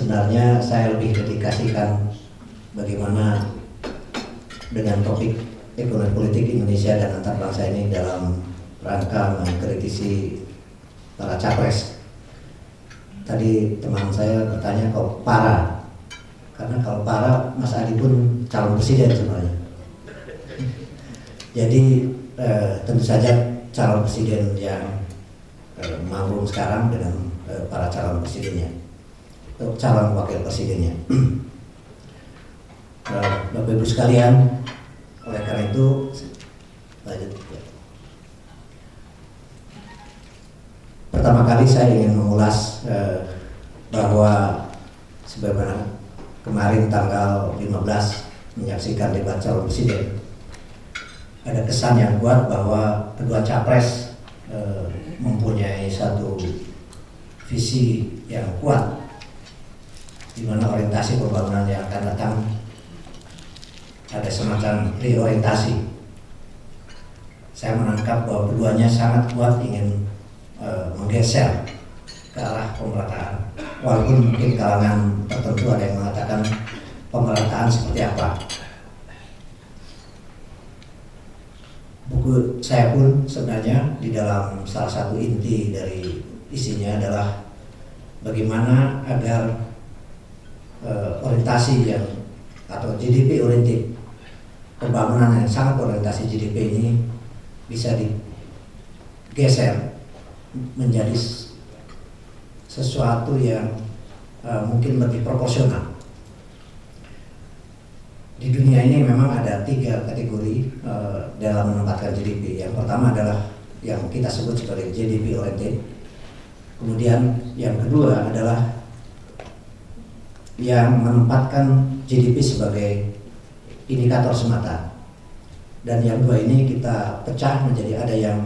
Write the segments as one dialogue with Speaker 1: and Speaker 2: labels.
Speaker 1: sebenarnya saya lebih dedikasikan bagaimana dengan topik ekonomi politik Indonesia dan antar bangsa ini dalam rangka mengkritisi para capres. Tadi teman saya bertanya kok para, karena kalau para Mas Adi pun calon presiden sebenarnya. Jadi tentu saja calon presiden yang manggung sekarang dengan para calon presidennya, calon wakil presidennya. Bapak Ibu sekalian, oleh karena itu lanjut. Pertama kali saya ingin mengulas bahwa sebagaimana kemarin tanggal 15 menyaksikan debat calon presiden, ada kesan yang kuat bahwa kedua capres mempunyai satu visi yang kuat, di mana orientasi pembangunan yang akan datang ada semacam reorientasi. Saya menangkap bahwa keduanya sangat kuat ingin menggeser ke arah pemerataan, walaupun mungkin kalangan tertentu ada yang mengatakan pemerataan seperti apa. Buku saya pun sebenarnya di dalam salah satu inti dari isinya adalah bagaimana agar orientasi yang atau GDP oriented, pembangunan yang sangat orientasi GDP ini bisa digeser menjadi sesuatu yang mungkin lebih proporsional. Di dunia ini memang ada 3 kategori dalam menempatkan GDP. Yang pertama adalah yang kita sebut sebagai GDP oriented. Kemudian yang kedua adalah yang menempatkan GDP sebagai indikator semata. Dan yang dua ini kita pecah menjadi ada yang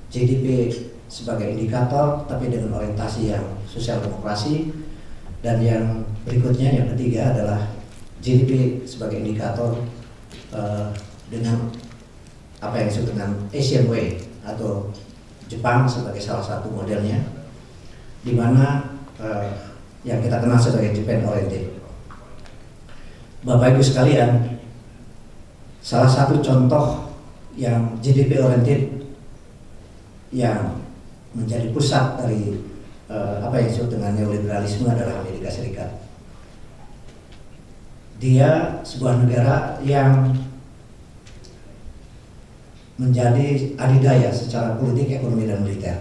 Speaker 1: GDP sebagai indikator tapi dengan orientasi yang sosial demokrasi, dan yang berikutnya yang ketiga adalah GDP sebagai indikator dengan apa yang disebut dengan Asian Way atau Jepang sebagai salah satu modelnya, di mana yang kita kenal sebagai Japan Oriented. Bapak Ibu sekalian, salah satu contoh yang GDP Oriented yang menjadi pusat dari apa yang disebut dengan neoliberalisme adalah Amerika Serikat. Dia sebuah negara yang menjadi adidaya secara politik, ekonomi, dan militer.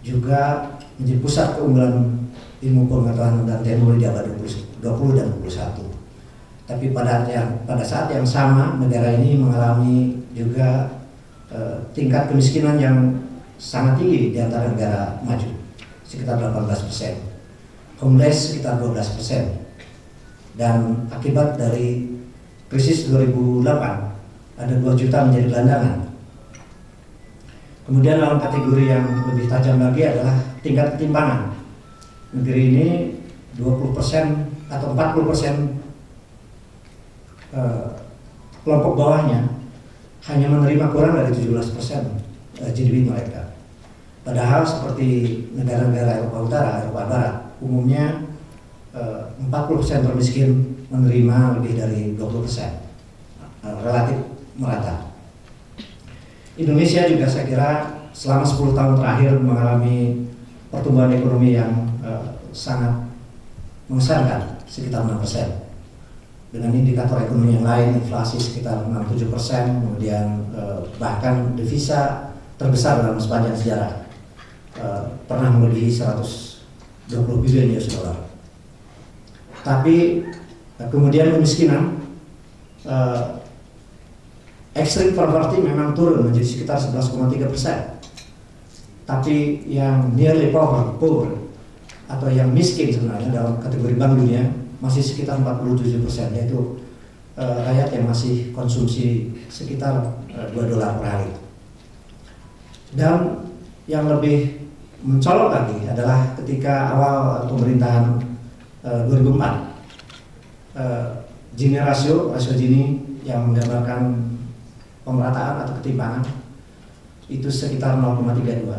Speaker 1: Juga menjadi pusat keunggulan ilmu pengetahuan dan teknologi di abad 20 dan 21. Tapi pada saat yang sama negara ini mengalami juga tingkat kemiskinan yang sangat tinggi di antara negara maju, sekitar 18%, homeless sekitar 12%, dan akibat dari krisis 2008 ada 2 juta menjadi gelandangan. Kemudian dalam kategori yang lebih tajam lagi adalah tingkat ketimpangan. Negeri ini 20% atau 40% kelompok bawahnya hanya menerima kurang dari 17% GDP mereka. Padahal seperti negara-negara Eropa Utara, Eropa Barat, umumnya 40% termiskin menerima lebih dari 20%, relatif merata. Indonesia juga saya kira selama 10 tahun terakhir mengalami pertumbuhan ekonomi yang sangat mengesankan, sekitar 6%. Dengan indikator ekonomi yang lain, inflasi sekitar 6-7%, kemudian bahkan devisa terbesar dalam sepanjang sejarah, pernah melebihi 120 billion US dollar. Tapi kemudian kemiskinan, extreme poverty memang turun menjadi sekitar 11,3%. Tapi yang nearly poor atau yang miskin sebenarnya dalam kategori Bank Dunia masih sekitar 47%, yaitu rakyat yang masih konsumsi sekitar $2 per hari. Dan yang lebih mencolok lagi adalah ketika awal pemerintahan 2004, Gini rasio Gini yang menggambarkan pemerataan atau ketimpangan itu sekitar 0,32.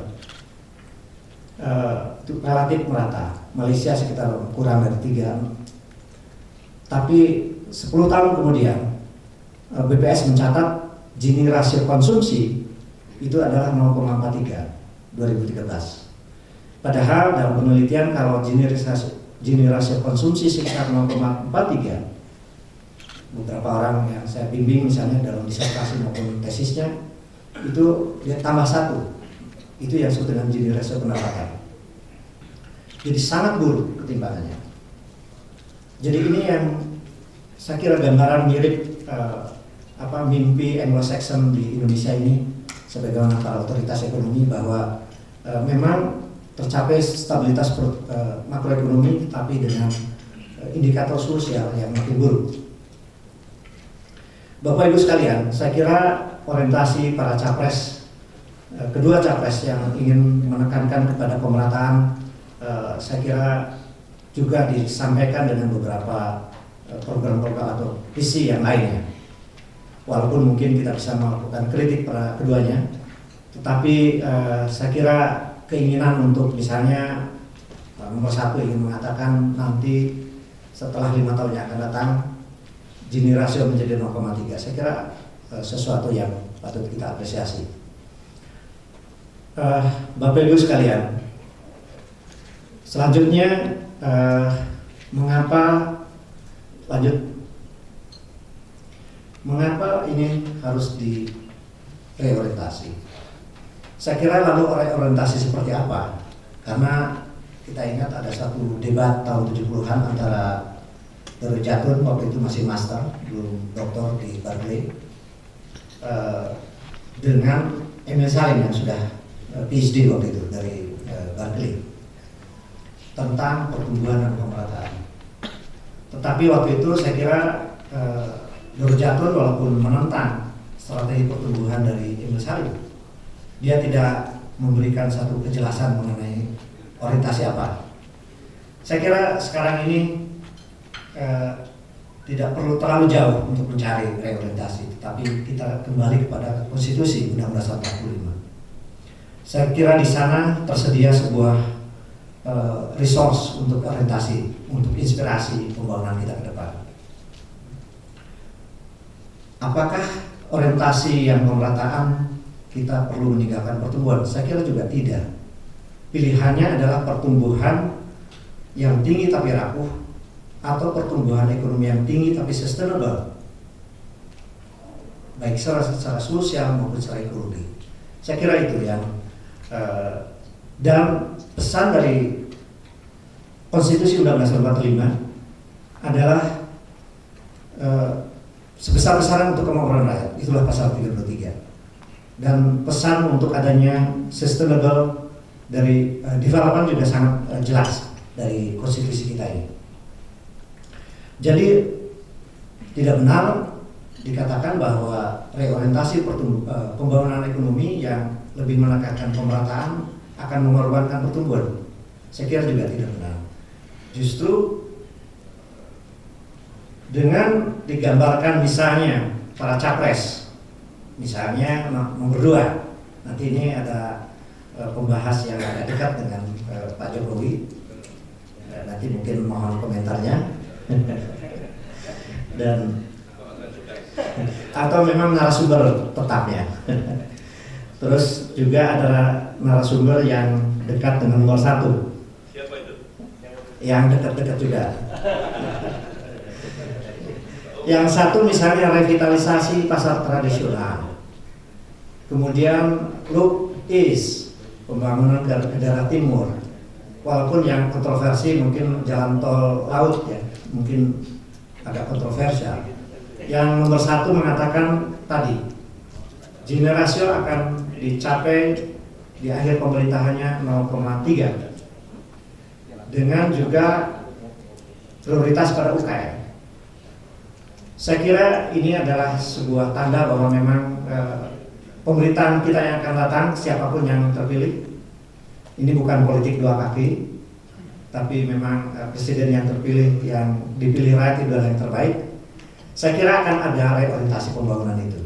Speaker 1: itu relatif merata. Malaysia sekitar kurang dari 3. Tapi 10 tahun kemudian BPS mencatat Gini rasio konsumsi itu adalah 0,43 2013. Padahal dalam penelitian kalau Gini rasio konsumsi sekitar 0,43, beberapa orang yang saya bimbing misalnya dalam disertasi maupun tesisnya itu dia tambah 1, itu yang disebut dengan Gini rasio pendapatan. Jadi sangat buruk ketimpangannya. Jadi ini yang saya kira gambaran mirip mimpi Anglo-Saxon di Indonesia ini, sebagaimana para otoritas ekonomi, bahwa memang tercapai stabilitas makroekonomi tapi dengan indikator sosial yang makin buruk. Bapak Ibu sekalian, saya kira orientasi para capres, kedua capres yang ingin menekankan kepada pemerataan, saya kira juga disampaikan dengan beberapa program-program atau visi yang lainnya. Walaupun mungkin kita bisa melakukan kritik pada keduanya, tetapi saya kira keinginan untuk misalnya nomor 1 ingin mengatakan nanti setelah 5 tahun yang akan datang Gini rasio menjadi 0,3, saya kira sesuatu yang patut kita apresiasi. Bapak Ibu sekalian, selanjutnya mengapa ini harus direorientasi? Saya kira lalu orientasi seperti apa? Karena kita ingat ada satu debat tahun 70-an antara Doro Jatun, waktu itu masih master, belum doktor di Berkeley, dengan Emil Salim yang sudah PhD waktu itu dari Berkeley, tentang pertumbuhan dan pemerataan. Tetapi waktu itu saya kira Doro Jatun walaupun menentang strategi pertumbuhan dari Emil Salim, dia tidak memberikan satu kejelasan mengenai orientasi apa. Saya kira sekarang ini tidak perlu terlalu jauh untuk mencari reorientasi, tetapi kita kembali kepada konstitusi Undang-Undang 45. Saya kira di sana tersedia sebuah resource untuk orientasi, untuk inspirasi pembangunan kita ke depan. Apakah orientasi yang pemerataan kita perlu meninggalkan pertumbuhan? Saya kira juga tidak. Pilihannya adalah pertumbuhan yang tinggi tapi rapuh, atau pertumbuhan ekonomi yang tinggi tapi sustainable, baik secara sosial maupun secara ekologi. Saya kira itu yang dan pesan dari Konstitusi Undang-Undang 45 adalah sebesar-besaran untuk kemakmuran rakyat, itulah pasal 33. Dan pesan untuk adanya sustainable dari development juga sangat jelas dari konstitusi kita ini. Jadi tidak benar dikatakan bahwa reorientasi pembangunan ekonomi yang lebih menekankan pemerataan akan mengorbankan pertumbuhan. Saya kira juga tidak benar. Justru dengan digambarkan misalnya para capres, misalnya nomor 2, nanti ini ada pembahas yang agak dekat dengan Pak Jokowi, nanti mungkin mohon komentarnya. Dan atau memang narasumber tetapnya. Terus juga ada narasumber yang dekat dengan nomor 1.
Speaker 2: Siapa itu?
Speaker 1: Yang dekat-dekat juga. Yang satu misalnya revitalisasi pasar tradisional. Kemudian Look East, pembangunan ke daerah timur. Walaupun yang kontroversi mungkin jalan tol laut ya, mungkin agak kontroversial. Yang nomor 1 mengatakan tadi Gini rasio akan dicapai di akhir pemerintahannya 0,3 dengan juga prioritas pada UKM. Saya kira ini adalah sebuah tanda bahwa memang pemerintahan kita yang akan datang, siapapun yang terpilih, ini bukan politik dua kaki, tapi memang presiden yang terpilih, yang dipilih rakyat itu adalah yang terbaik. Saya kira akan ada reorientasi pembangunan itu,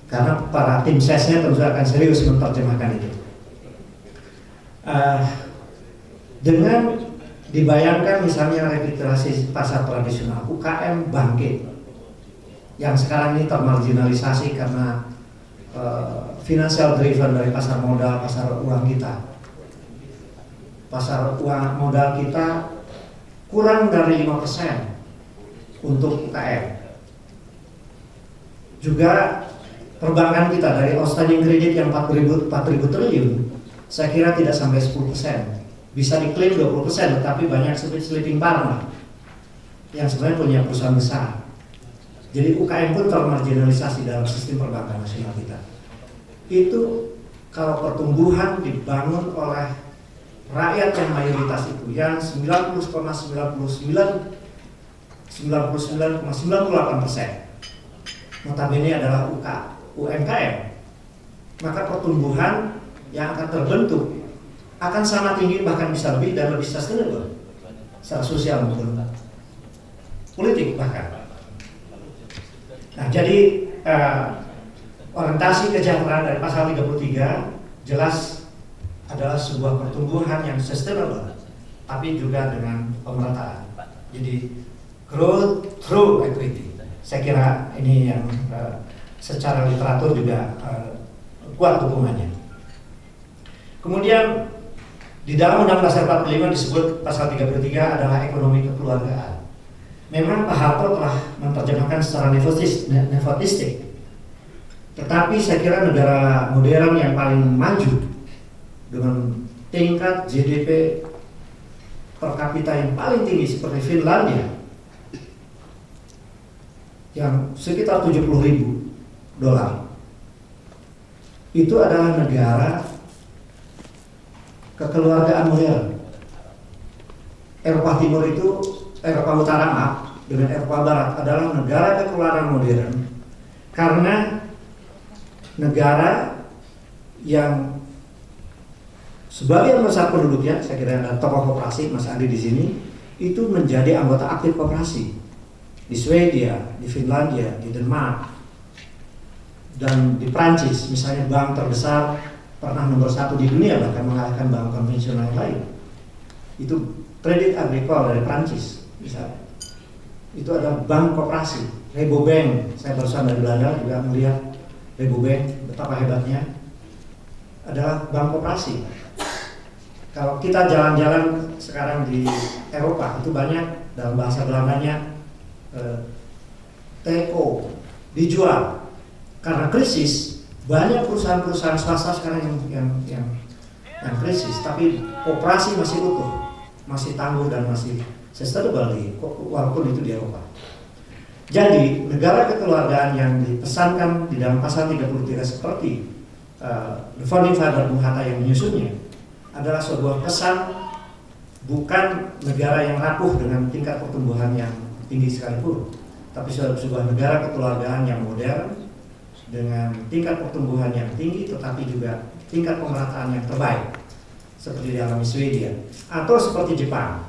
Speaker 1: karena para tim sesnya tentu akan serius menerjemahkan itu. Uh, dengan dibayangkan misalnya revitalisasi pasar tradisional, UKM bangkit, yang sekarang ini termarginalisasi karena financial driven dari pasar modal, pasar uang kita. Pasar uang modal kita kurang dari 5% untuk UKM. Juga perbankan kita dari outstanding kredit yang 4.000 triliun, saya kira tidak sampai 10%. Bisa diklaim 20%, tetapi banyak sleeping partner yang sebenarnya punya perusahaan besar. Jadi UKM pun termarginalisasi dalam sistem perbankan nasional kita. Itu kalau pertumbuhan dibangun oleh rakyat yang mayoritas itu, yang 99,98%, notabene adalah UMKM, maka pertumbuhan yang akan terbentuk akan sangat tinggi, bahkan bisa lebih dan lebih sustainable secara sosial maupun politik bahkan. Nah, jadi orientasi kesejahteraan dari pasal 33 jelas adalah sebuah pertumbuhan yang sustainable, tapi juga dengan pemerataan. Jadi growth through equity. Saya kira ini yang secara literatur juga kuat dukungannya. Kemudian di dalam Undang-Undang Dasar 45 disebut pasal 33 adalah ekonomi kekeluargaan. Memang Pak Harto telah menerjemahkan secara nepotistik, tetapi saya kira negara modern yang paling maju dengan tingkat GDP per kapita yang paling tinggi seperti Finlandia yang sekitar $70.000, itu adalah negara kekeluargaan modern. Eropa Timur itu, Eropa Utara maaf, dengan Eropa Barat adalah negara kekeluargaan modern karena negara yang sebagian besar penduduknya, saya kira ada tokoh koperasi, Mas Andi di sini, itu menjadi anggota aktif koperasi di Swedia, di Finlandia, di Denmark, dan di Prancis. Misalnya bank terbesar pernah nomor 1 di dunia, bahkan mengalahkan bank konvensional yang lain. Itu Crédit Agricole dari Prancis, misalnya. Itu adalah bank koperasi. Rabobank, saya barusan dari Belanda juga melihat Rabobank betapa hebatnya, adalah bank koperasi. Kalau kita jalan-jalan sekarang di Eropa, itu banyak dalam bahasa Belandanya TO dijual karena krisis. Banyak perusahaan-perusahaan swasta sekarang yang krisis, tapi koperasi masih utuh, masih tangguh dan masih sustainable walaupun itu di Eropa. Jadi negara kekeluargaan yang dipesankan di dalam pasal 33 seperti The Founding Father Bung Hatta yang menyusunnya adalah sebuah pesan, bukan negara yang rapuh dengan tingkat pertumbuhan yang tinggi sekalipun, tapi sebuah negara kekeluargaan yang modern dengan tingkat pertumbuhan yang tinggi, tetapi juga tingkat pemerataan yang terbaik, seperti dialami Swedia atau seperti Jepang,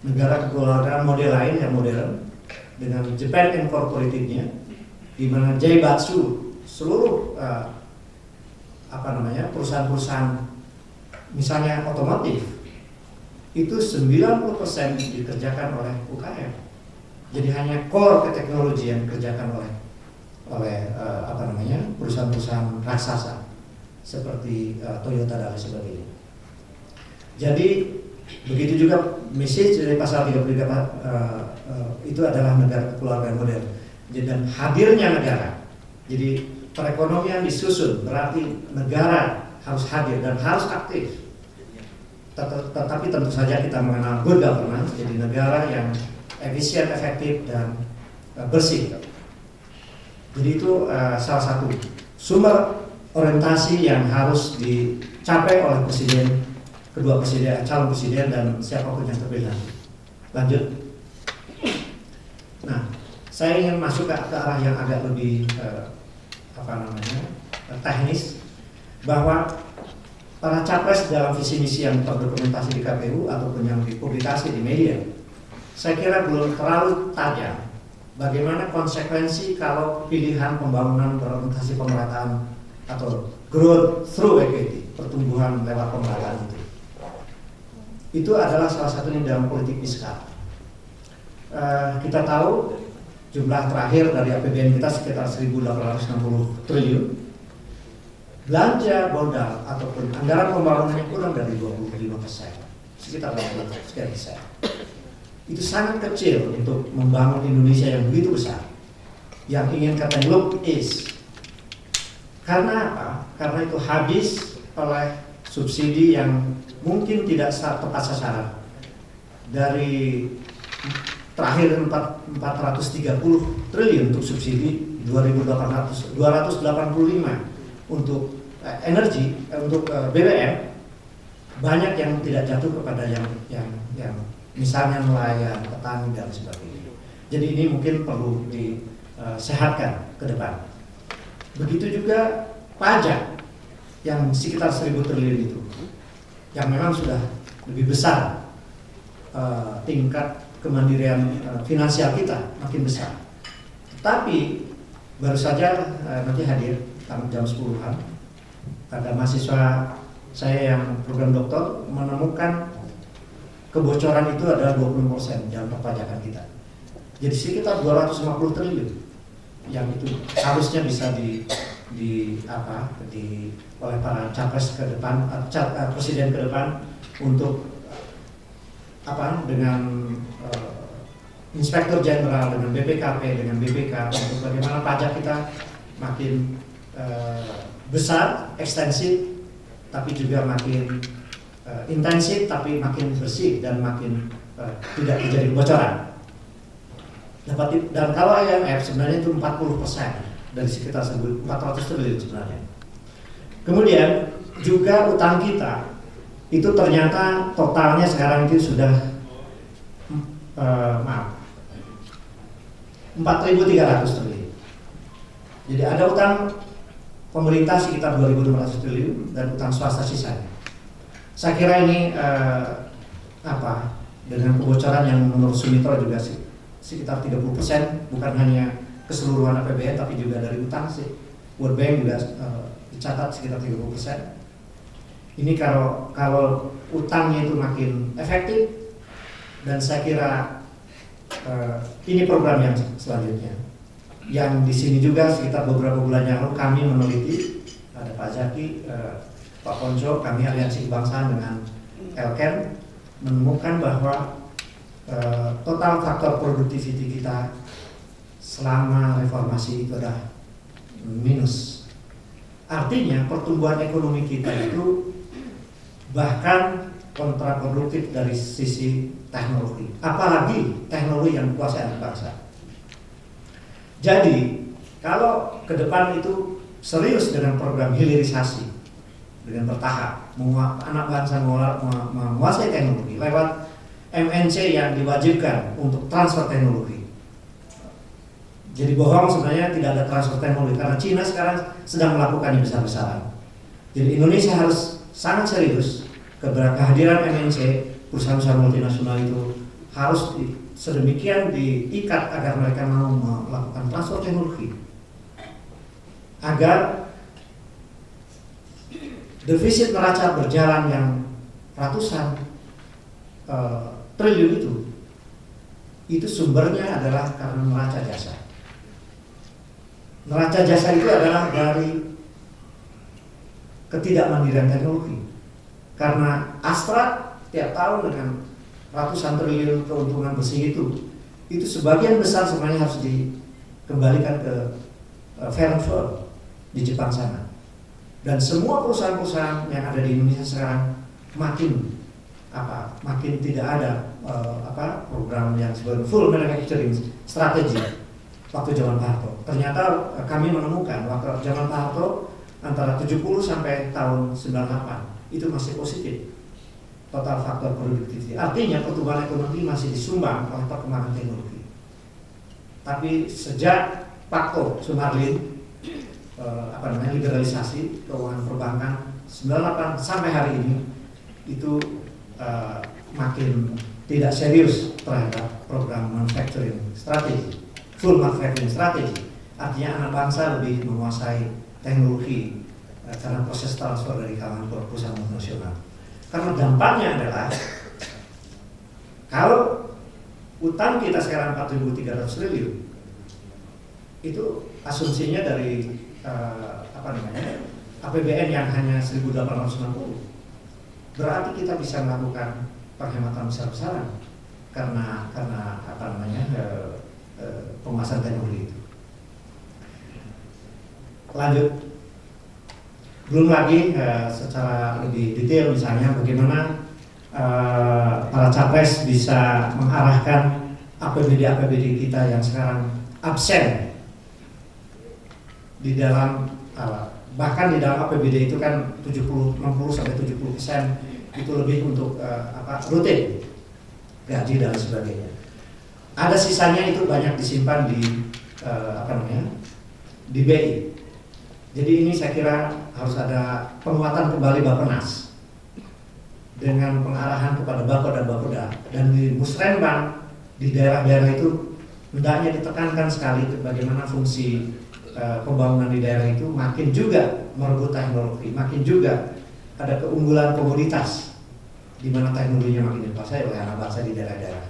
Speaker 1: negara kekeluargaan model lain yang modern dengan Japan Incorporated-nya, di mana Jaibatsu seluruh perusahaan-perusahaan misalnya otomotif itu 90% dikerjakan oleh UKM. Jadi hanya core ke teknologi yang dikerjakan oleh perusahaan-perusahaan raksasa seperti Toyota dan lain sebagainya. Jadi begitu juga message dari pasal 33 itu adalah negara kekeluargaan modern. Dan hadirnya negara. Jadi perekonomian disusun, berarti negara harus hadir dan harus aktif. Tetapi tentu saja kita mengenal good governance, jadi negara yang efisien, efektif, dan bersih. Jadi itu salah satu sumber orientasi yang harus dicapai oleh presiden, kedua presiden, calon presiden, dan siapapun yang terpilih. Lanjut. Nah, saya ingin masuk ke arah yang agak lebih teknis, bahwa para capres dalam visi misi yang terdokumentasi di KPU ataupun yang dipublikasi di media, saya kira belum terlalu tajam bagaimana konsekuensi kalau pilihan pembangunan berorientasi pemerataan atau growth through equity, pertumbuhan lewat pemerataan itu. itu adalah salah satunya dalam politik fiskal. Kita tahu jumlah terakhir dari APBN kita sekitar 1.860 triliun. Belanja modal ataupun anggaran pembangunannya kurang dari 25%, sekitar 20%. Itu sangat kecil untuk membangun Indonesia yang begitu besar. Yang ingin kata look is. Karena apa? Karena itu habis oleh subsidi yang mungkin tidak tepat sasaran. Dari terakhir 430 triliun untuk subsidi, 285 untuk energi, untuk BBM, banyak yang tidak jatuh kepada yang misalnya nelayan, petani dan sebagainya. Jadi ini mungkin perlu disehatkan ke depan. Begitu juga pajak yang sekitar 1.000 triliun itu, yang memang sudah lebih besar tingkat kemandirian finansial kita makin besar. Tapi baru saja nanti hadir jam 10-an ada mahasiswa saya yang program doktor menemukan kebocoran itu adalah 20% dalam perpajakan kita. Jadi sekitar 250 triliun yang itu harusnya bisa oleh para capres ke depan, presiden ke depan untuk dengan Inspektur Jenderal, dengan BPKP, dengan BPK untuk bagaimana pajak kita makin besar, ekstensif, tapi juga makin intensif, tapi makin bersih dan makin tidak terjadi kebocoran. Dan kalau IMF sebenarnya itu 40% dari sekitar 400 triliun sebenarnya. Kemudian juga utang kita itu ternyata totalnya sekarang itu sudah 4.300 triliun. Jadi ada utang pemerintah sekitar 2.600 triliun dan utang swasta sisanya. Saya kira ini dengan kebocoran yang menurut Sumitro juga sekitar 30%, bukan hanya keseluruhan APBN tapi juga dari utang sih. World Bank juga dicatat sekitar 30%. Ini kalau utangnya itu makin efektif, dan saya kira ini program yang selanjutnya. Yang di sini juga sekitar beberapa bulan yang lalu kami meneliti, ada Pak Zaki, Pak Ponco, kami aliansi kebangsaan dengan Elken menemukan bahwa total faktor produktiviti kita selama reformasi itu adalah minus. Artinya pertumbuhan ekonomi kita itu bahkan kontraproduktif dari sisi teknologi, apalagi teknologi yang dikuasai anak bangsa. Jadi kalau ke depan itu serius dengan program hilirisasi dengan bertahap, anak bangsa menguasai teknologi lewat MNC yang diwajibkan untuk transfer teknologi. Jadi bohong sebenarnya tidak ada transfer teknologi karena Cina sekarang sedang melakukannya besar-besaran. Jadi Indonesia harus sangat serius kehadiran MNC, perusahaan-perusahaan multinasional itu harus sedemikian diikat agar mereka mau melakukan transfer teknologi, agar defisit neraca berjalan yang ratusan triliun itu sumbernya adalah karena neraca jasa. Neraca jasa itu adalah dari ketidakmandirian teknologi. Karena Astra tiap tahun dengan ratusan triliun keuntungan bersih itu sebagian besar sebenarnya harus dikembalikan ke Fairfield di Jepang sana. Dan semua perusahaan-perusahaan yang ada di Indonesia sekarang makin tidak ada program yang sebagai full manufacturing strategi waktu zaman Pak Harto. Ternyata kami menemukan waktu zaman Pak Harto antara 70 sampai tahun 98 itu masih positif total faktor produktiviti. Artinya pertumbuhan ekonomi masih disumbang oleh perkembangan teknologi. Tapi sejak Pak Sumarlin liberalisasi keuangan perbankan 98 sampai hari ini itu makin tidak serius terhadap program manufacturing strategi, full manufacturing strategi. Artinya anak bangsa lebih menguasai teknologi karena proses transfer dari kalangan perusahaan nasional. Karena dampaknya adalah Kalau utang kita sekarang 4.300 triliun, itu asumsinya dari APBN yang hanya 1.860. Berarti kita bisa melakukan penghematan besar-besaran karena penguasaan teknologi itu. Lanjut, belum lagi secara lebih detail misalnya bagaimana para capres bisa mengarahkan APBD kita yang sekarang absen di dalam bahkan di dalam APBD itu kan 60 sampai 70% itu lebih untuk rutin, gaji dan sebagainya. Ada sisanya itu banyak disimpan di di BI. Jadi ini saya kira harus ada penguatan kembali Bappenas dengan pengarahan kepada Bapeda dan Bapeda, dan di Musrenbang di daerah-daerah itu hendaknya ditekankan sekali bagaimana fungsi pembangunan di daerah itu makin juga merebut teknologi, makin juga ada keunggulan komoditas di mana teknologinya makin dikuasai oleh anak bangsa di daerah-daerah.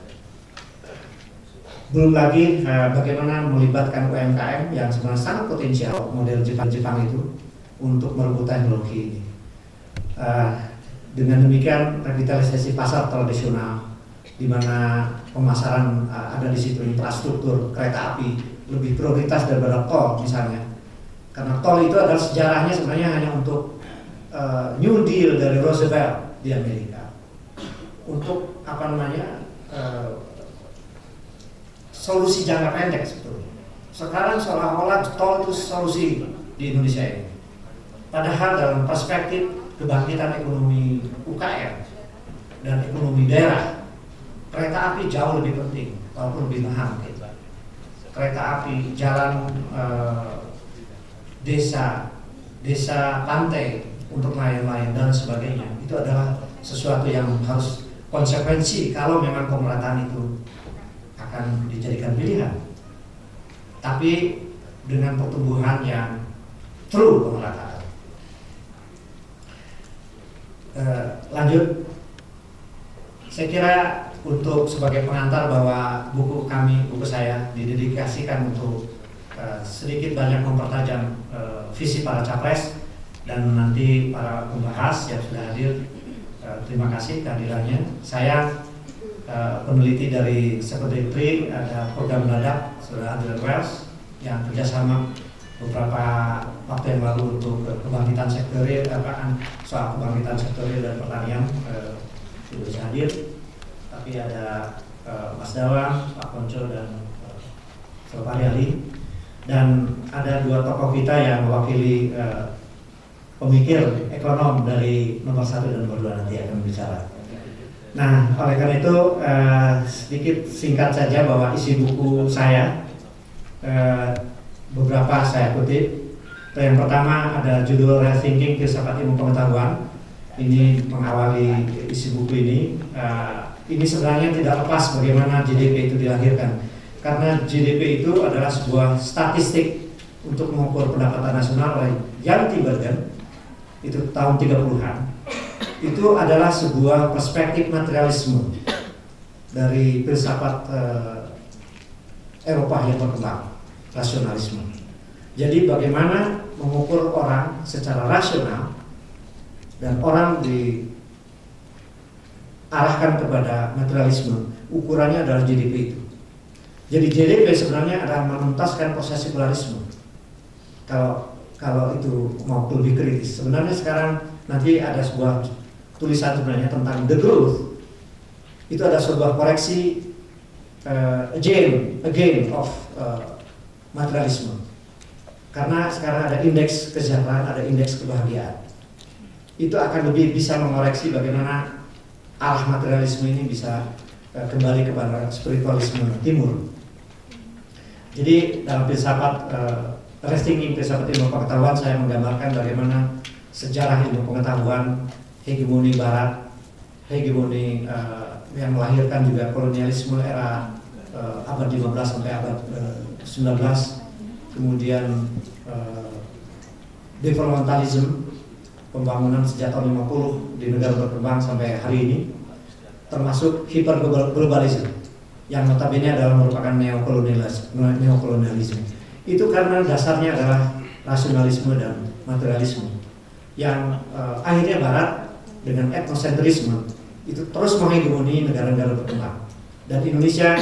Speaker 1: Belum lagi bagaimana melibatkan UMKM yang sebenarnya sangat potensial model Jepang itu untuk merebut teknologi ini. Dengan demikian revitalisasi pasar tradisional di mana pemasaran ada di situ, infrastruktur kereta api lebih prioritas daripada tol misalnya, karena tol itu adalah sejarahnya sebenarnya hanya untuk New Deal dari Roosevelt di Amerika untuk solusi jangka pendek sebetulnya. Sekarang seolah-olah tol itu solusi di Indonesia ini, padahal dalam perspektif kebangkitan ekonomi UKM dan ekonomi daerah, kereta api jauh lebih penting walaupun lebih mahal. Kereta api, jalan desa pantai untuk nelayan-nelayan dan sebagainya, itu adalah sesuatu yang harus konsekuensi kalau memang pemerataan itu akan dijadikan pilihan. Tapi dengan pertumbuhan yang true pemerataan. Lanjut, saya kira untuk sebagai pengantar bahwa buku saya didedikasikan untuk sedikit banyak mempertajam visi para capres dan nanti para pembahas yang sudah hadir. Terima kasih kehadirannya. Saya peneliti dari Sekretariat, ada program mendadak Saudara Adrian Wells yang kerjasama beberapa waktu yang lalu untuk kebangkitan sektor soal kebangkitan sektor dan pertanian sudah bisa hadir. Tapi ada Mas Dawang, Pak Ponco dan Pak Ali, dan ada dua tokoh kita yang mewakili pemikir ekonom dari nomor 1 dan nomor 2 nanti akan bicara. Nah, oleh karena itu sedikit singkat saja bahwa isi buku saya beberapa saya kutip. Yang pertama ada judul Rethinking Filsafat Ilmu Pengetahuan. Ini mengawali isi buku ini. Ini sebenarnya tidak lepas bagaimana GDP itu dilahirkan, karena GDP itu adalah sebuah statistik untuk mengukur pendapatan nasional oleh Jan Tinbergen itu tahun 30-an. Itu adalah sebuah perspektif materialisme dari filsafat Eropa yang berkembang, rasionalisme. Jadi bagaimana mengukur orang secara rasional dan orang diarahkan kepada materialisme, ukurannya adalah GDP itu. Jadi GDP sebenarnya adalah menuntaskan proses sekularisme. Kalau itu mau lebih kritis, sebenarnya sekarang nanti ada sebuah tulisan sebenarnya tentang the growth. Itu ada sebuah koreksi again of materialisme. Karena sekarang ada indeks kesejahteraan, ada indeks kebahagiaan. Itu akan lebih bisa mengoreksi bagaimana arah materialisme ini bisa kembali kepada spiritualisme timur. Jadi dalam filsafat Rethinking Filsafat Ilmu Pengetahuan, saya menggambarkan bagaimana sejarah ilmu pengetahuan, hegemoni Barat, hegemoni yang melahirkan juga kolonialisme era abad 15 sampai abad 19, kemudian developmentalism, pembangunan sejak tahun 50 di negara berkembang sampai hari ini, termasuk hyperglobalisme yang notabene adalah merupakan neokolonialisme. Itu karena dasarnya adalah rasionalisme dan materialisme yang akhirnya Barat dengan etnosentrisme itu terus menghegemoni negara-negara berkembang, dan Indonesia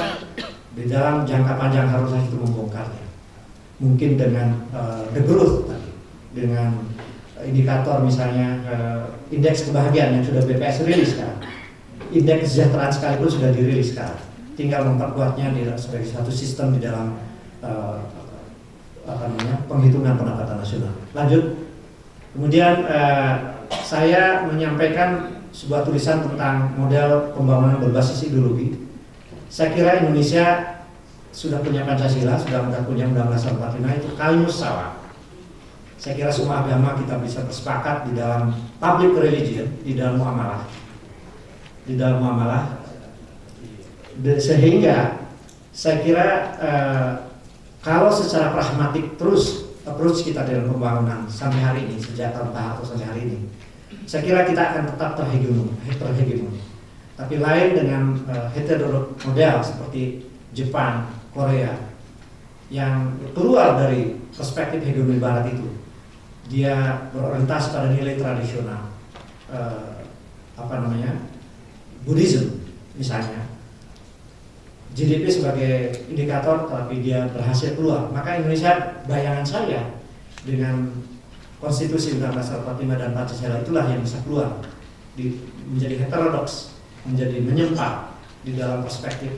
Speaker 1: di dalam jangka panjang haruslah itu membongkarnya. Mungkin dengan the growth tadi, dengan indikator misalnya indeks kebahagiaan yang sudah BPS rilis sekarang, indeks kesejahteraan sekalipun sudah dirilis sekarang, tinggal memperkuatnya sebagai satu sistem di dalam penghitungan pendapatan nasional. Lanjut, kemudian saya menyampaikan sebuah tulisan tentang model pembangunan berbasis ideologi. Saya kira Indonesia sudah punya Pancasila, sudah punya Undang-Undang 45, itu kalimus sawa. Saya kira semua agama kita bisa bersepakat di dalam public religion, di dalam muamalah, sehingga saya kira kalau secara pragmatik terus approach kita dalam pembangunan sampai hari ini, sejak tahun Pak Harto sampai hari ini, saya kira kita akan tetap terhegemoni. Tapi lain dengan heterodox model seperti Jepang, Korea, yang keluar dari perspektif hegemoni Barat itu, dia berorientasi pada nilai tradisional, Buddhism misalnya, GDP sebagai indikator, tapi dia berhasil keluar. Maka Indonesia, bayangan saya dengan konstitusi Undang-Undang 45 dan Pancasila itulah yang bisa keluar menjadi heterodoks, menjadi menyempal di dalam perspektif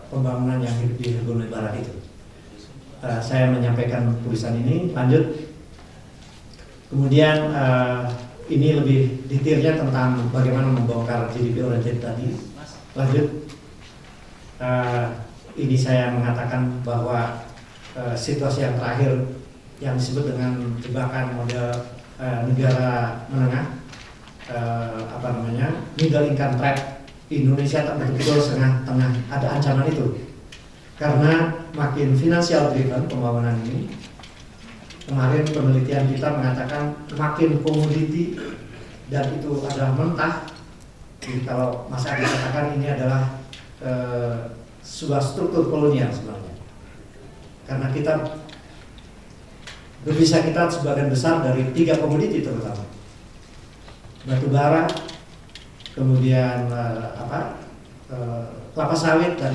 Speaker 1: pembangunan yang di hegemoni Barat itu. Saya menyampaikan tulisan ini. Lanjut, kemudian ini lebih detailnya tentang bagaimana membongkar GDP oriented tadi. Lanjut, ini saya mengatakan bahwa situasi yang terakhir yang disebut dengan jebakan model negara menengah, middle income trap, Indonesia tak betul-betul tengah ada ancaman itu, karena makin financial driven pembangunan ini. Kemarin penelitian kita mengatakan makin komoditi dan itu adalah mentah. Jadi kalau Mas Adi katakan ini adalah sebuah struktur kolonial sebenarnya, karena devisa kita sebagian besar dari 3 komoditi terutama batu bara, kemudian kelapa sawit dan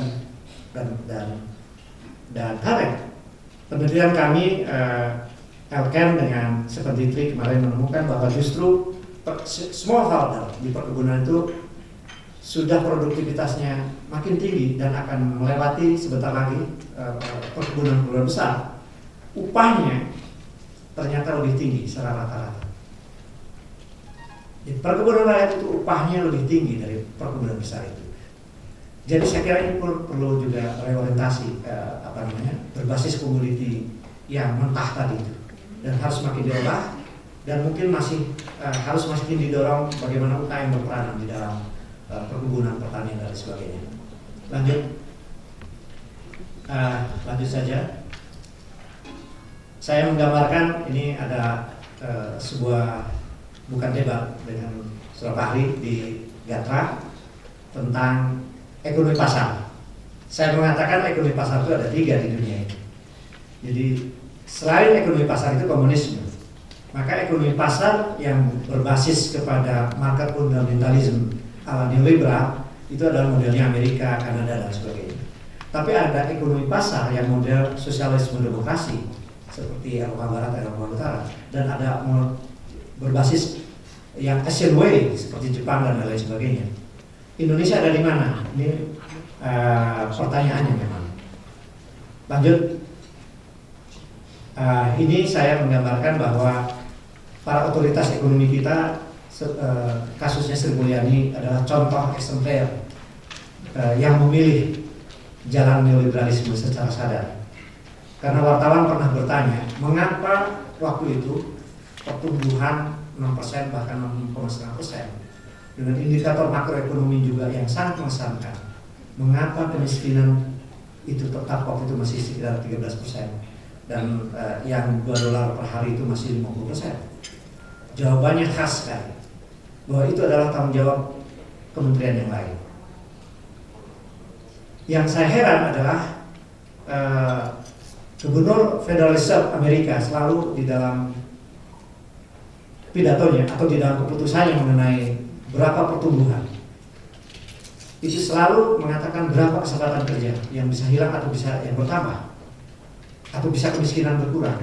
Speaker 1: karet. Penelitian kami Elken dengan 73 kemarin menemukan bahwa justru smallholder di perkebunan itu sudah produktivitasnya makin tinggi dan akan melewati sebentar lagi perkebunan besar. Upahnya ternyata lebih tinggi secara rata-rata. Di perkebunan rakyat itu upahnya lebih tinggi dari perkebunan besar itu. Jadi saya kira ini perlu juga reorientasi berbasis komoditi yang mentah tadi itu, dan harus makin diolah, dan mungkin harus makin didorong bagaimana UKM berperan di dalam perkebunan, pertanian dan sebagainya. Lanjut saja. Saya menggambarkan ini ada sebuah bukan debat dengan seorang ahli di Gatra tentang ekonomi pasar. Saya mengatakan ekonomi pasar itu ada 3 di dunia ini. Jadi selain ekonomi pasar itu komunisme, maka ekonomi pasar yang berbasis kepada market fundamentalism ala neoliberal itu adalah modelnya Amerika, Kanada dan sebagainya. Tapi ada ekonomi pasar yang model sosialisme demokrasi seperti Eropa Barat, Eropa Utara, dan ada berbasis yang Asian way seperti Jepang dan lain sebagainya. Indonesia ada di mana? Ini pertanyaannya memang. Lanjut, ini saya menggambarkan bahwa para otoritas ekonomi kita, kasusnya Sri Mulyani adalah contoh eksemplar yang memilih jalan neoliberalisme secara sadar. Karena wartawan pernah bertanya, mengapa waktu itu pertumbuhan 6% bahkan 6,5% dengan indikator makroekonomi juga yang sangat mengesankan, mengapa kemiskinan itu tetap waktu itu masih sekitar 13% dan yang $2 per hari itu masih 50%. Jawabannya khas sekali, bahwa itu adalah tanggung jawab kementerian yang lain. Yang saya heran adalah Gubernur Federal Reserve Amerika selalu di dalam pidatonya atau di dalam keputusannya mengenai berapa pertumbuhan, itu selalu mengatakan berapa kesempatan kerja yang bisa hilang atau bisa yang bertambah, atau bisa kemiskinan berkurang.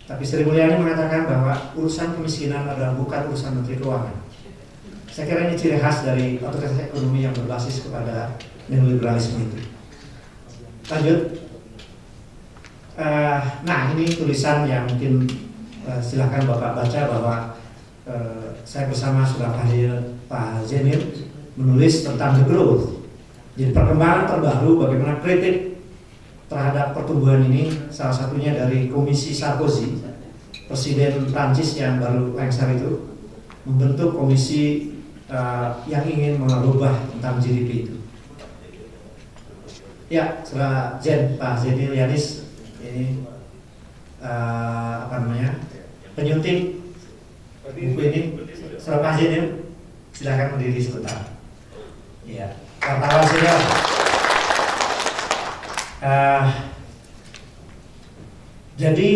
Speaker 1: Tapi Sri Mulyani mengatakan bahwa urusan kemiskinan adalah bukan urusan Menteri Keuangan. Saya kira ini ciri khas dari otoritas ekonomi yang berbasis kepada neoliberalisme itu. Lanjut. Nah, ini tulisan yang mungkin silakan Bapak baca bahwa saya bersama sudah Pak Zenil menulis tentang the growth. Jadi perkembangan terbaru bagaimana kritik terhadap pertumbuhan ini, salah satunya dari Komisi Sarkozy, Presiden Prancis yang baru lengser itu, membentuk komisi yang ingin merubah tentang GDP itu. Ya, setelah Pak Zenil Yanis ini penyunting buku ini, setelah Pak Zenil silakan berdiri sebentar. Ya, wartawan senior. Jadi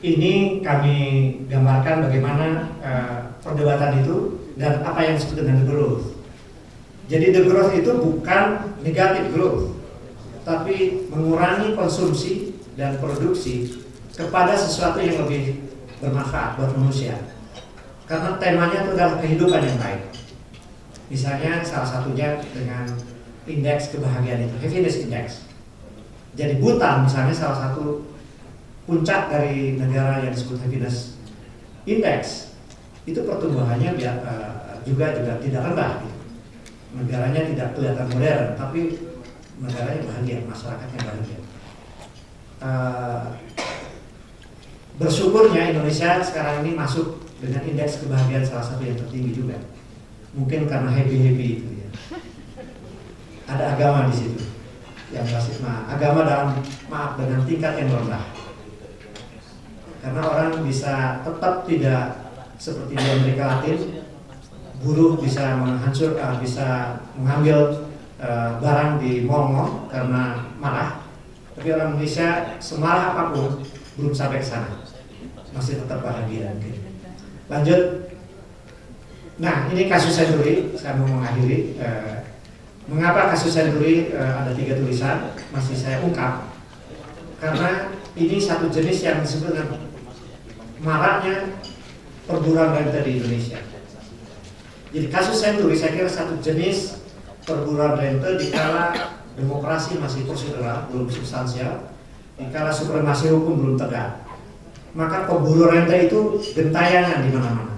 Speaker 1: ini kami gambarkan bagaimana perdebatan itu dan apa yang disebut dengan the growth. Jadi the growth itu bukan negative growth, tapi mengurangi konsumsi dan produksi kepada sesuatu yang lebih bermanfaat buat manusia. Karena temanya itu adalah kehidupan yang baik. Misalnya salah satunya dengan indeks kebahagiaan itu, happiness index. Jadi Bhutan misalnya salah satu puncak dari negara yang disebut happiness index, itu pertumbuhannya juga tidak rendah. Gitu. Negaranya tidak kelihatan modern, tapi negaranya bahagia, masyarakatnya bahagia. Bersyukurnya Indonesia sekarang ini masuk dengan indeks kebahagiaan salah satu yang tertinggi juga. Mungkin karena happy itu ya. Ada agama di situ yang basis agama dengan tingkat yang rendah. Karena orang bisa tetap tidak seperti di Amerika Latin, buruh bisa bisa mengambil barang di mall-mall karena marah, tapi orang Indonesia semarah apapun belum sampai ke sana, masih tetap bahagia. Lanjut. Nah, ini kasus Senturi, saya mau mengakhiri. Mengapa kasus Senturi ada 3 tulisan masih saya ungkap? Karena ini satu jenis yang disebut dengan maraknya perburuan rente di Indonesia. Jadi kasus Senturi saya kira satu jenis perburuan rente di kala demokrasi masih prosedural, belum substansial, di kala supremasi hukum belum tegak. Maka pemburu rente itu gentayangan di mana-mana.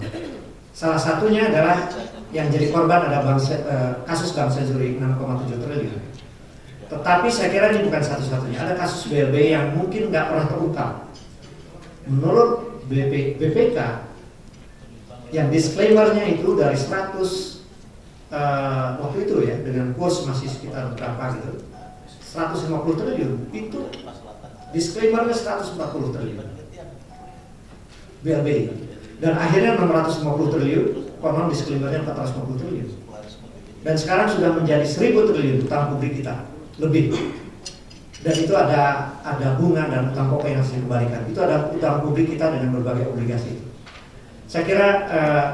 Speaker 1: Salah satunya adalah yang jadi korban ada kasus Bank Senturi 6,7 triliun. Tetapi saya kira ini bukan satu-satunya. Ada kasus BLBI yang mungkin nggak pernah terungkap. Menurut BPK, yang disclaimernya itu dari 100 waktu itu ya, dengan kurs masih sekitar berapa gitu, 150 triliun, itu disclaimernya 140 triliun BLBI. Dan akhirnya 650 triliun, konon disclaimernya 450 triliun. Dan sekarang sudah menjadi 1000 triliun utang publik kita, lebih. Dan itu ada bunga dan utang pokok yang harus dikembalikan. Itu ada utang publik kita dengan berbagai obligasi. Saya kira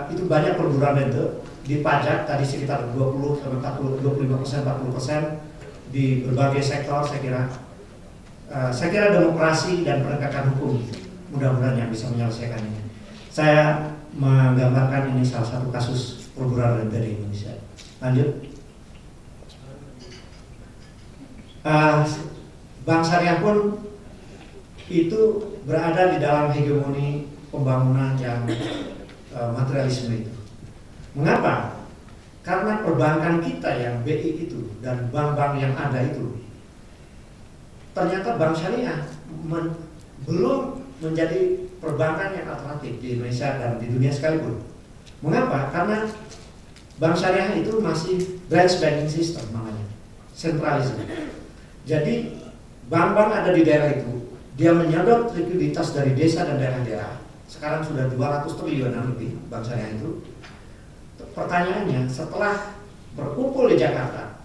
Speaker 1: itu banyak perburuan rente di pajak tadi sekitar 20 sampai 25%, 40% di berbagai sektor. Saya kira demokrasi dan penegakan hukum mudah-mudahan yang bisa menyelesaikan ini. Saya menggambarkan ini salah satu kasus perburuan rente di Indonesia. Lanjut. Bank Syariah pun itu berada di dalam hegemoni pembangunan yang materialisme itu. Mengapa? Karena perbankan kita yang BI itu dan bank-bank yang ada itu ternyata Bank Syariah belum menjadi perbankan yang alternatif di Indonesia dan di dunia sekalipun. Mengapa? Karena Bank Syariah itu masih branch banking system namanya, sentralisme. Jadi bank-bank ada di daerah itu, dia menyedot likuiditas dari desa dan daerah-daerah. Sekarang sudah 200 triliunan lebih Bank Syariah itu. Pertanyaannya, setelah berkumpul di Jakarta,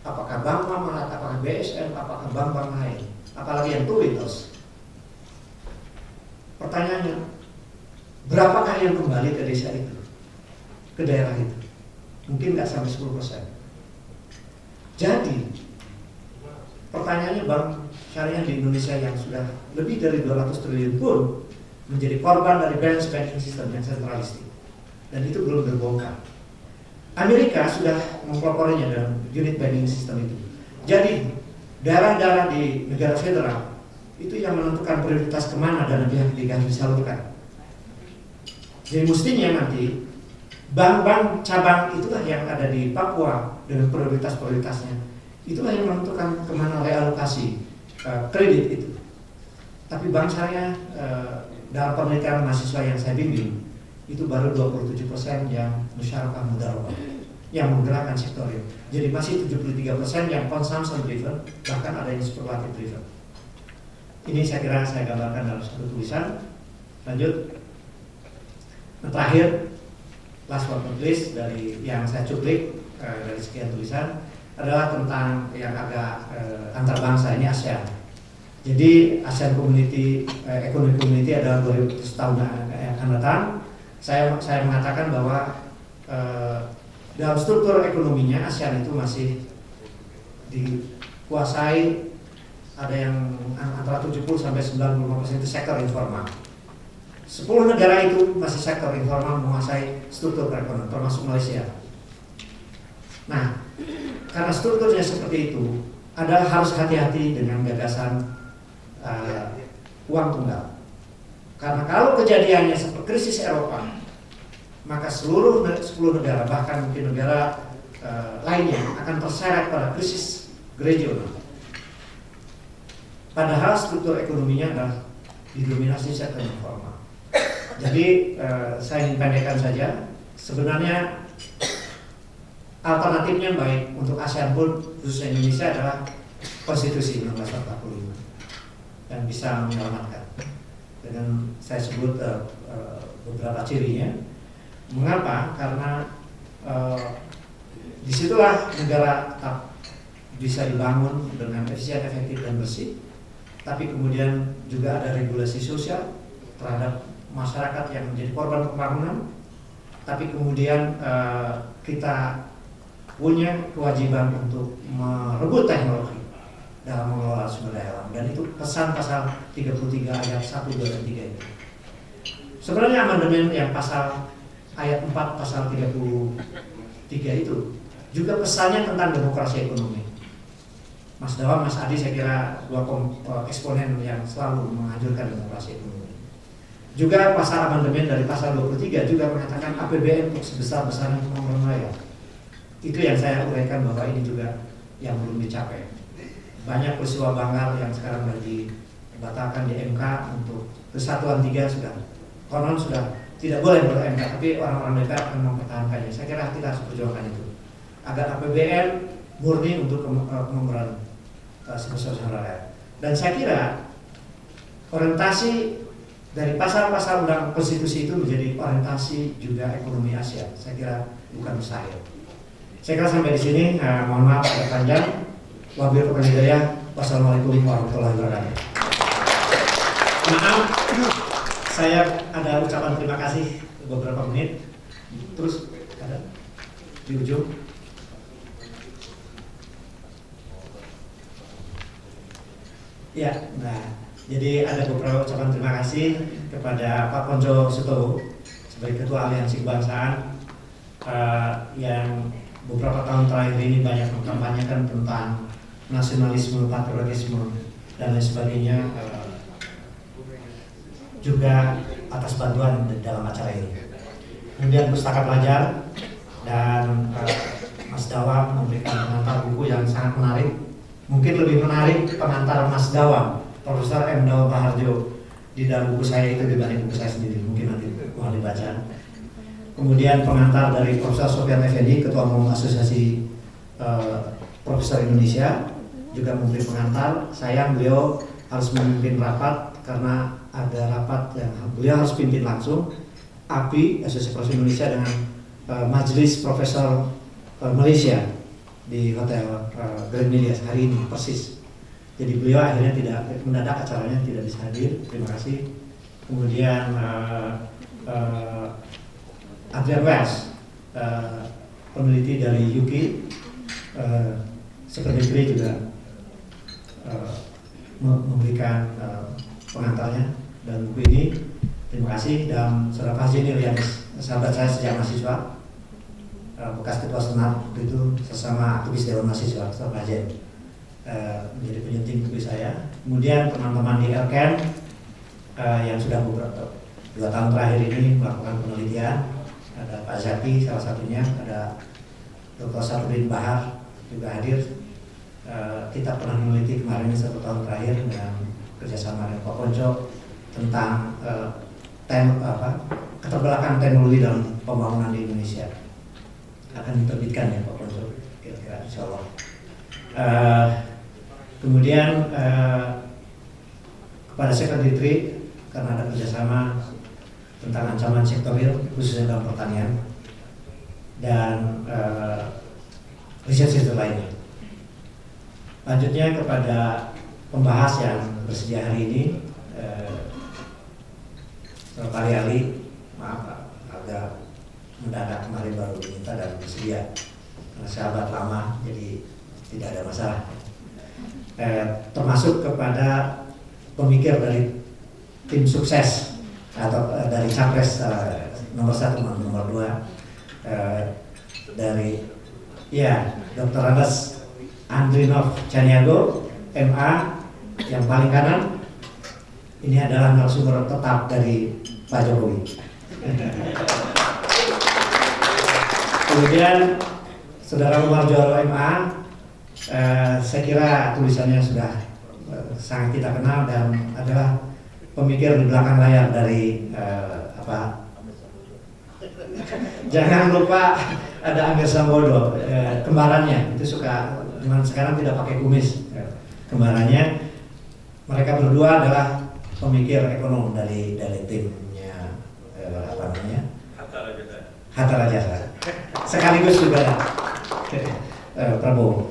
Speaker 1: apakah Bank Mamalat, apakah BSM, apakah bank-bank lain, apalagi yang Tulitos. Pertanyaannya, berapakah yang kembali ke desa itu, ke daerah itu? Mungkin nggak sampai 10%. Jadi, pertanyaannya, bank syariah di Indonesia yang sudah lebih dari 200 triliun pun menjadi korban dari balance banking system yang sentralistik. Dan itu belum terbongkar. Amerika sudah mempeloporinya dalam unit banking system itu. Jadi, daerah-daerah di negara federal itu yang menentukan prioritas kemana dana pihak ketiga disalurkan. Jadi mestinya nanti bank-bank cabang itulah yang ada di Papua dengan prioritas-prioritasnya. Itulah yang menentukan kemana realokasi kredit itu. Tapi bank syariah dalam penelitian mahasiswa yang saya bimbing itu baru 27% yang musyarakah mudarabah, yang menggerakkan sektor real. Jadi masih 73% yang consumption driven, bahkan ada yang speculative driven. Ini saya kira saya gambarkan dalam satu tulisan. Lanjut. Terakhir, last but not least dari yang saya cuplik dari sekian tulisan adalah tentang yang agak antar bangsa, ini ASEAN. Jadi ASEAN Community, Economic Community adalah 200 tahun akan datang. Saya mengatakan bahwa dalam struktur ekonominya ASEAN itu masih dikuasai ada yang antara 70 sampai 95% itu sektor informal. 10 negara itu masih sektor informal menguasai struktur perekonomian, termasuk Malaysia. Nah, karena strukturnya seperti itu, adalah harus hati-hati dengan gagasan uang tunggal. Karena kalau kejadiannya seperti krisis Eropa, maka seluruh 10 negara, bahkan mungkin negara lainnya akan terseret pada krisis regional. Padahal struktur ekonominya adalah didominasi sektor informal. Jadi saya ingin pendekkan saja, sebenarnya alternatifnya baik untuk ASEAN pun khususnya Indonesia adalah konstitusi 1945 yang bisa menyelamatkan. Dengan saya sebut beberapa cirinya. Mengapa? Karena disitulah negara tetap bisa dibangun dengan efisien, efektif dan bersih. Tapi kemudian juga ada regulasi sosial terhadap masyarakat yang menjadi korban pembangunan. Tapi kemudian kita punya kewajiban untuk merebut teknologi dalam mengelola sumber daya alam, dan itu pesan pasal 33 ayat 1, 2, dan 3 itu. Sebenarnya amandemen yang pasal ayat 4 pasal 33 itu juga pesannya tentang demokrasi ekonomi. Mas Dawam, Mas Adi saya kira dua eksponen yang selalu menghancurkan demokrasi ekonomi. Juga pasal amandemen dari pasal 23 juga mengatakan APBN untuk sebesar-besarnya pembangunan raya. Itu yang saya uraikan bahwa ini juga yang belum dicapai. Banyak peristiwa banggar yang sekarang lagi dibatalkan di MK untuk Kesatuan 3 sudah konon sudah tidak boleh ber-MK, tapi orang-orang DPR akan mempertahankannya. Saya kira kita harus perjuangkan itu agar APBN murni untuk pembangunan sebesar-besar rakyat. Dan saya kira orientasi dari pasal-pasal undang konstitusi itu menjadi orientasi juga ekonomi Asia. Saya kira bukan mustahil. Saya kira sampai di sini. Mohon maaf agak panjang. Wabillahi hidayah. Wassalamualaikum warahmatullahi wabarakatuh. Maaf, saya ada ucapan terima kasih beberapa menit. Terus ada di ujung. Ya, nah, jadi ada beberapa ucapan terima kasih kepada Pak Ponco Sutowo sebagai Ketua Aliansi Kebangsaan yang beberapa tahun terakhir ini banyak mengkampanyekan tentang nasionalisme, patriotisme, dan lain sebagainya, juga atas bantuan dalam acara ini. Kemudian Pustaka Pelajar dan Mas Dawam memberikan pengantar buku yang sangat menarik. Mungkin lebih menarik pengantar Mas Dawam, Profesor M. Dawam Raharjo, di dalam buku saya itu dibanding buku saya sendiri. Mungkin nanti mau dibaca. Kemudian pengantar dari Profesor Sofyan Effendi, Ketua Umum Asosiasi Profesor Indonesia, juga memberi pengantar. Sayang beliau harus memimpin rapat karena ada rapat yang beliau harus pimpin langsung, API, Asosiasi Profesor Indonesia, dengan Majelis Profesor Malaysia di Hotel Grand Melia hari ini persis. Jadi beliau akhirnya tidak mendadak, acaranya tidak bisa hadir. Terima kasih. Kemudian Adrian Wells, peneliti dari UK, Sekretari juga memberikan pengantarnya dan buku ini. Terima kasih. Dan Saudara Fazil yang sahabat saya sejak mahasiswa, bekas ketua senat itu, sesama aktivis Dewan Mahasiswa, Saudara Fazil menjadi penyunting buku saya. Kemudian teman-teman di Elken yang sudah beberapa 2 tahun terakhir ini melakukan penelitian, ada Pak Zaki salah satunya, ada Dr. Safruddin Bahar juga hadir. Kita pernah meneliti kemarin 1 tahun terakhir dengan kerjasama dengan Pak Ponco tentang keterbelakangan teknologi dalam pembangunan di Indonesia. Akan diterbitkan ya Pak Ponco, kira-kira insya Allah. Kemudian kepada Sekretari, karena ada kerjasama tentang ancaman sektorial khususnya dalam pertanian dan riset-riset lainnya. Lanjutnya kepada pembahas yang bersedia hari ini, Pak Ali, maaf agak mendadak kemarin baru diminta dan bersedia, karena sahabat lama jadi tidak ada masalah. Termasuk kepada pemikir dari tim sukses atau dari capres nomor 1 nomor 2 dari Dr. Andes Andrinov Caniago MA yang paling kanan. Ini adalah narasumber tetap dari Pak Jokowi. Kemudian Saudara Umar Joro MA, saya kira tulisannya sudah sangat kita kenal dan adalah pemikir di belakang layar dari jangan lupa ada Angger Sambodo, kembarannya itu suka, cuman sekarang tidak pakai kumis. Kembarannya, mereka berdua adalah pemikir ekonom dari timnya Hatta Rajasa, sekaligus juga Prabowo.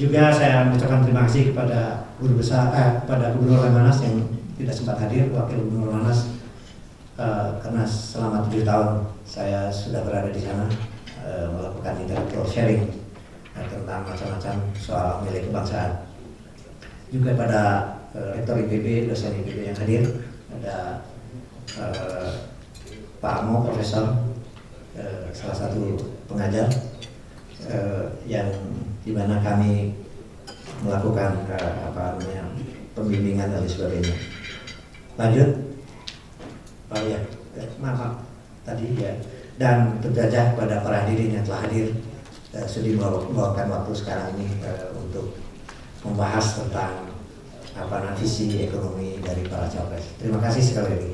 Speaker 1: Juga saya mengucapkan terima kasih kepada kepada Gubernur Lemhanas yang tidak sempat hadir, Wakil Gubernur Lemhanas, karena selama 7 tahun saya sudah berada di sana melakukan intellectual sharing tentang macam-macam soal milik kebangsaan. Juga pada Rektor IPB, dosen IPB yang hadir, ada Pak Amo, Profesor, salah satu pengajar yang dimana kami melakukan pembimbingan dan sebagainya. Lanjut, maaf tadi ya. Dan terjajah kepada para hadirin yang telah hadir, sudah meluangkan waktu sekarang ini untuk membahas tentang visi ekonomi dari para capres. Terima kasih sekali lagi.